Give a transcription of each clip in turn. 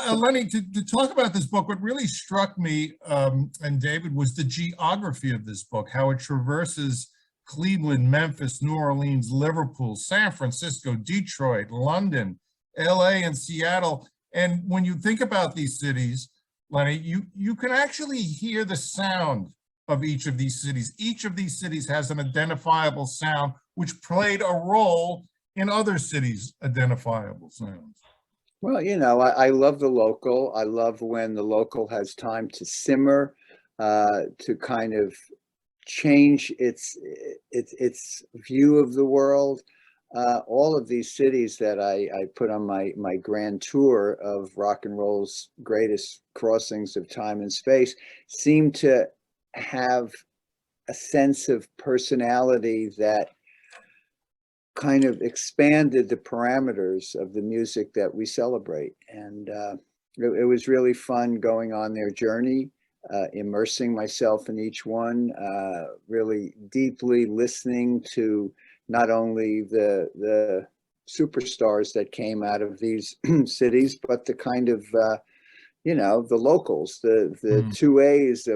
Lenny, to talk about this book, what really struck me, and David, was the geography of this book, how it traverses Cleveland, Memphis, New Orleans, Liverpool, San Francisco, Detroit, London, LA, and Seattle. And when you think about these cities, Lenny, you can actually hear the sound of each of these cities. Each of these cities has an identifiable sound, which played a role in other cities' identifiable sounds. Well, you know, I love the local. I love when the local has time to simmer, to kind of change its view of the world. All of these cities that I put on my grand tour of rock and roll's greatest crossings of time and space seem to have a sense of personality that kind of expanded the parameters of the music that we celebrate. And it was really fun going on their journey, immersing myself in each one, really deeply listening to not only the superstars that came out of these cities, but the kind of, you know, the locals, the 2As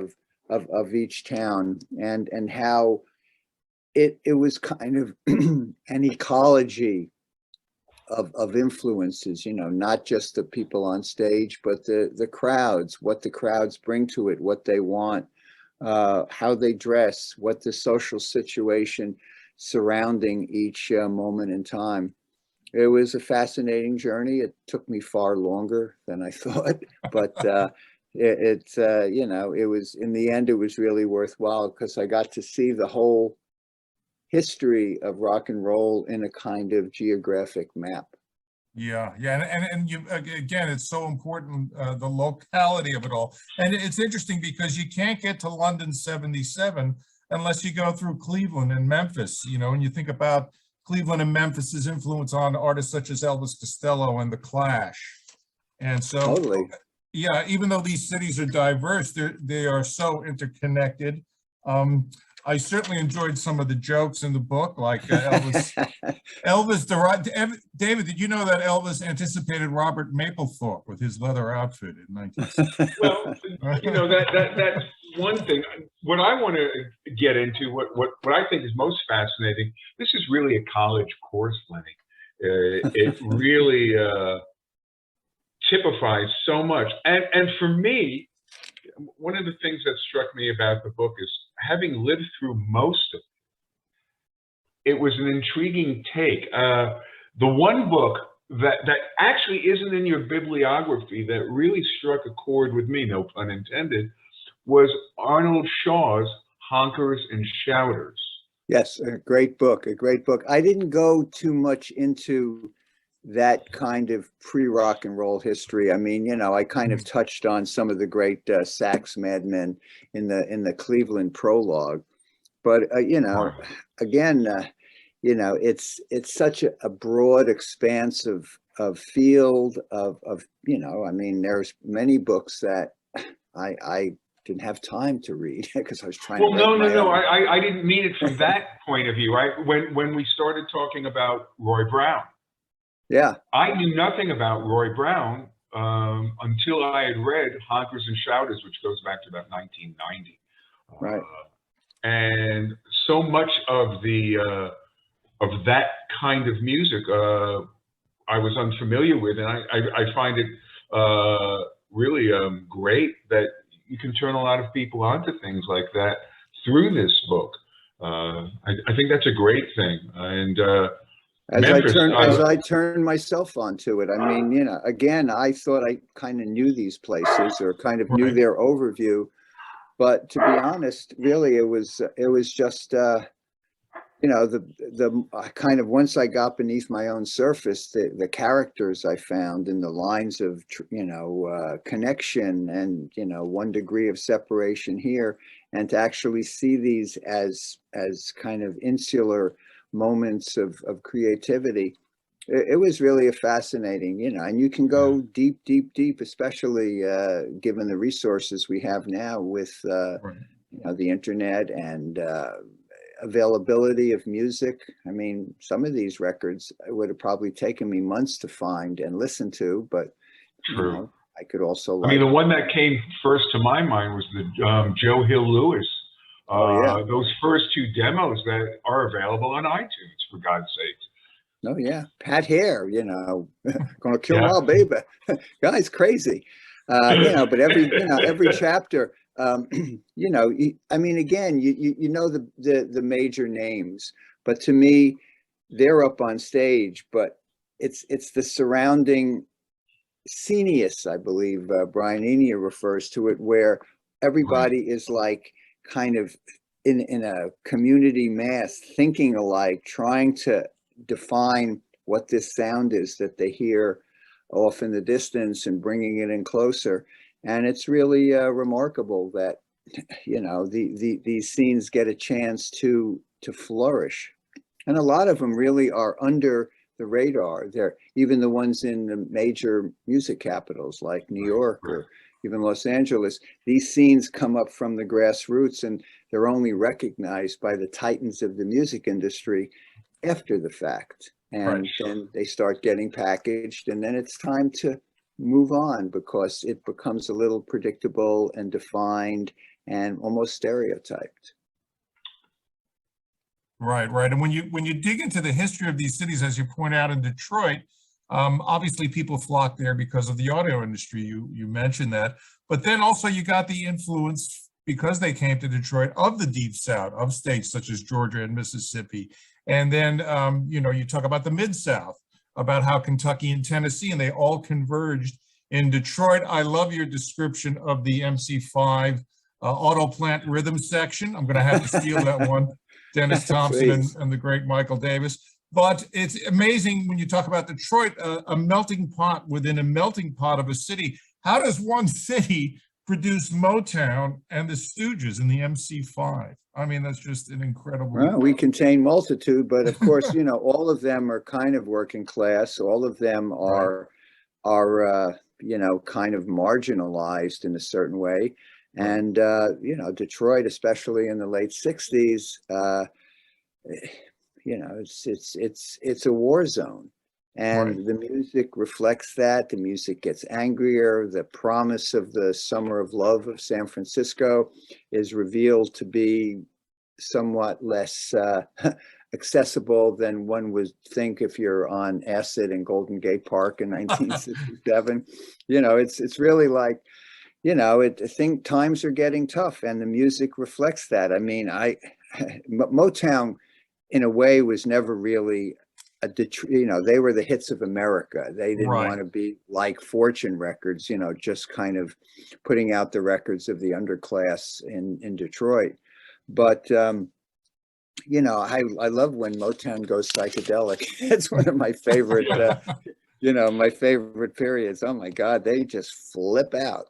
of each town, and how it was kind of an ecology of influences, you know, not just the people on stage, but the crowds, what the crowds bring to it, what they want, how they dress, what the social situation surrounding each moment in time. It was a fascinating journey. It took me far longer than I thought, but you know, it was, in the end, it was really worthwhile because I got to see the whole history of rock and roll in a kind of geographic map. Yeah, and you, again, it's so important, the locality of it all. And it's interesting because you can't get to London 77 unless you go through Cleveland and Memphis, you know, and you think about Cleveland and Memphis's influence on artists such as Elvis Costello and The Clash. And so, totally. Yeah, even though these cities are diverse, they are so interconnected. I certainly enjoyed some of the jokes in the book, like Elvis. David, did you know that Elvis anticipated Robert Mapplethorpe with his leather outfit in 1960? Well, you know, that's one thing. What I want to get into, what I think is most fascinating, this is really a college course, Lenny. It really typifies so much. And for me, one of the things that struck me about the book is, having lived through most of it, it was an intriguing take. The one book that actually isn't in your bibliography that really struck a chord with me, no pun intended, was Arnold Shaw's Honkers and Shouters. Yes, a great book, a great book. I didn't go too much into that kind of pre-rock and roll history. I mean, you know, I kind of touched on some of the great sax madmen in the Cleveland prologue, but you know, again, you know, it's such a broad expanse of field of you know, I mean, there's many books that I didn't have time to read because I was trying. Well, no, I didn't mean it from that point of view. When we started talking about Roy Brown. Yeah, I knew nothing about Roy Brown until I had read Honkers and Shouters, which goes back to about 1990. Right. And so much of that kind of music I was unfamiliar with, and I find it really great that you can turn a lot of people onto things like that through this book. I think that's a great thing, and. As I turn myself onto it, I mean, you know, again, I thought I kind of knew these places or kind of knew their overview, but to be honest, really, it was just, you know, the kind of, once I got beneath my own surface, the characters I found and the lines of, you know, connection and, you know, one degree of separation here, and to actually see these as kind of insular moments of creativity, it was really a fascinating, you know, and you can go deep, especially given the resources we have now with you know, the internet and availability of music. I mean, some of these records, it would have probably taken me months to find and listen to, but you know, I could also I mean, like. the one that came first to my mind was the Joe Hill Lewis. Oh, yeah. Those first two demos that are available on iTunes, for God's sake. Oh, yeah. Pat Hare, gonna kill Yeah. my baby. Guy's crazy. But every chapter, I mean, again, you know the major names, but to me, they're up on stage, but it's the surrounding scenius, I believe Brian Eno refers to it, where everybody is like kind of in a community mass, thinking alike, trying to define what this sound is that they hear off in the distance and bringing it in closer. And it's really remarkable that these scenes get a chance to flourish, and a lot of them really are under the radar. They're even the ones in the major music capitals like New York or even Los Angeles. These scenes come up from the grassroots, and they're only recognized by the titans of the music industry after the fact. And then they start getting packaged, and then it's time to move on because it becomes a little predictable and defined and almost stereotyped. Right. And when you dig into the history of these cities, as you point out in Detroit, obviously people flock there because of the audio industry. You mentioned that, but then also you got the influence, because they came to Detroit, of the Deep South, of states such as Georgia and Mississippi. And then, you talk about the Mid-South, about how Kentucky and Tennessee, and they all converged in Detroit. I love your description of the MC5 auto plant rhythm section. I'm going to have to steal that one. Dennis Thompson and the great Michael Davis. But it's amazing when you talk about Detroit, a melting pot within a melting pot of a city. How does one city produce Motown and the Stooges in the MC5? I mean, that's just an incredible. Well, we contain multitude, but of course, all of them are kind of working class. All of them are kind of marginalized in a certain way. And, Detroit, especially in the late 60s, it's a war zone. And the music reflects that. The music gets angrier. The promise of the summer of love of San Francisco is revealed to be somewhat less accessible than one would think if you're on acid in Golden Gate Park in 1967. It's really like, I think times are getting tough, and the music reflects that. I mean, Motown, in a way, was never really they were the hits of America. They didn't want to be like Fortune Records, just kind of putting out the records of the underclass in Detroit. But I love when Motown goes psychedelic. It's one of my favorite, my favorite periods. Oh my God, they just flip out.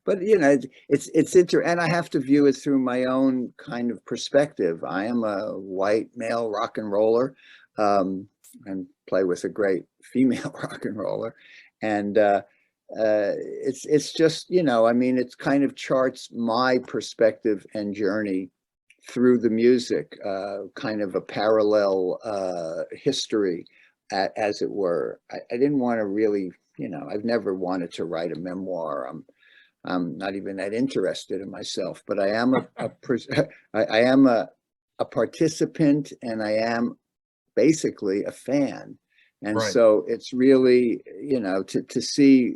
But it's and I have to view it through my own kind of perspective. I am a white male rock and roller, and play with a great female rock and roller, and it's just it kind of charts my perspective and journey through the music, kind of a parallel history, as it were. I didn't want to really, I've never wanted to write a memoir. I'm not even that interested in myself, but I am I am a participant, and I am basically a fan. And so it's really, to see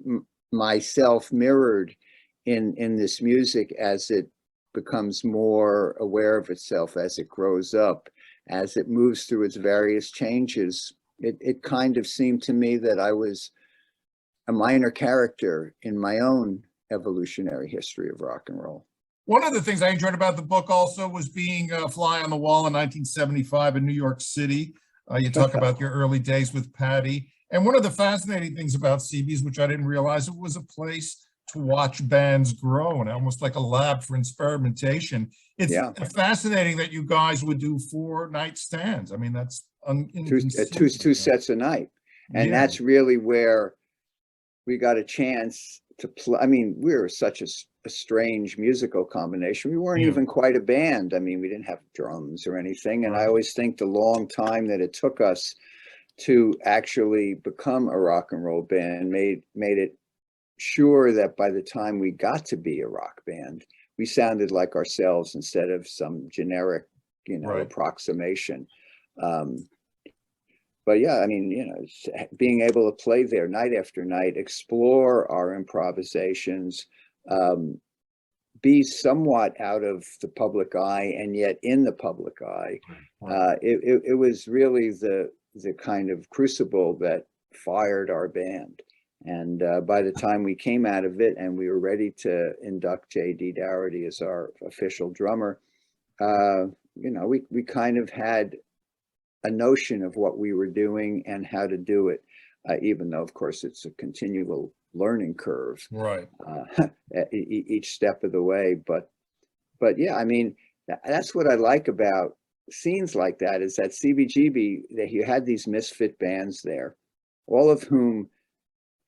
myself mirrored in this music as it becomes more aware of itself, as it grows up, as it moves through its various changes. It kind of seemed to me that I was a minor character in my own evolutionary history of rock and roll. One of the things I enjoyed about the book also was being a fly on the wall in 1975 in New York City. You talk about your early days with Patti. And one of the fascinating things about CB's, which I didn't realize, it was a place to watch bands grow, and almost like a lab for experimentation. It's fascinating that you guys would do 4-night stands. I mean, that's two sets a night. And that's really where we got a chance to play. I mean, we were such a strange musical combination. We weren't even quite a band. I mean, we didn't have drums or anything. And I always think the long time that it took us to actually become a rock and roll band made it sure that by the time we got to be a rock band, we sounded like ourselves instead of some generic, Right. approximation. But yeah, I mean, being able to play there night after night, explore our improvisations, be somewhat out of the public eye and yet in the public eye. It was really the kind of crucible that fired our band. And by the time we came out of it and we were ready to induct J.D. Dougherty as our official drummer, we kind of had a notion of what we were doing and how to do it, even though, of course, it's a continual learning curve, Right. Each step of the way. But yeah, I mean, that's what I like about scenes like that, is that CBGB, that you had these misfit bands there, all of whom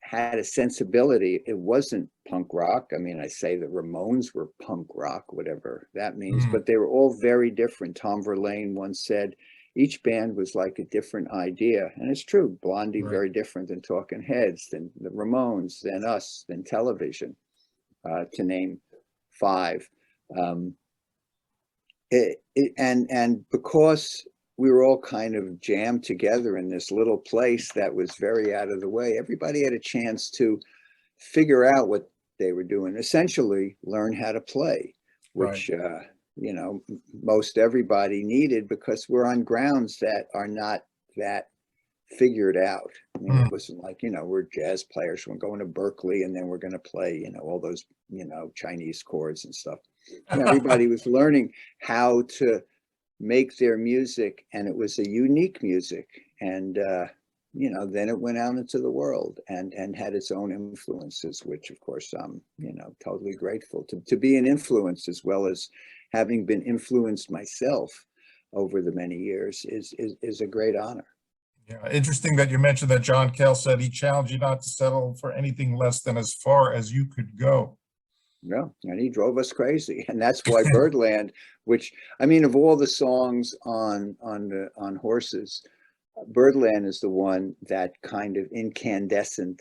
had a sensibility. It wasn't punk rock. I mean, I say the Ramones were punk rock, whatever that means, but they were all very different. Tom Verlaine once said, each band was like a different idea. And it's true. Blondie, Right. very different than Talking Heads, than the Ramones, than us, than Television, to name 5. And because we were all kind of jammed together in this little place that was very out of the way, everybody had a chance to figure out what they were doing, essentially learn how to play, which, most everybody needed, because we're on grounds that are not that figured out. I mean, it wasn't like, we're jazz players, we're going to Berkeley and then we're going to play, all those, Chinese chords and stuff. Everybody was learning how to make their music, and it was a unique music. And, then it went out into the world and had its own influences, which of course I'm, totally grateful to be an influence, as well as having been influenced myself over the many years is a great honor. Yeah, interesting that you mentioned that John Cale said he challenged you not to settle for anything less than as far as you could go. No, and he drove us crazy. And that's why Birdland, which, I mean, of all the songs on Horses, Birdland is the one that kind of incandescented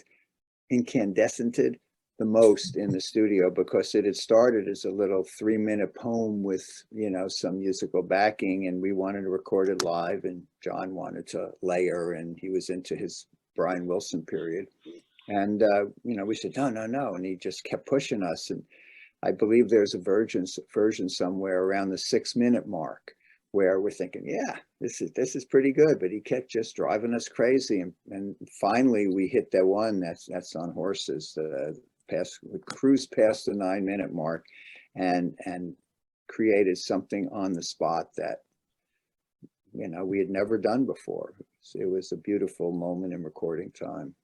the most in the studio, because it had started as a little 3-minute poem with, some musical backing, and we wanted to record it live, and John wanted to layer, and he was into his Brian Wilson period. And, we said, no. And he just kept pushing us. And I believe there's a version somewhere around the 6-minute mark where we're thinking, yeah, this is pretty good. But he kept just driving us crazy. And finally we hit that one that's on Horses, we cruised past the 9-minute mark and created something on the spot that, we had never done before. So it was a beautiful moment in recording time.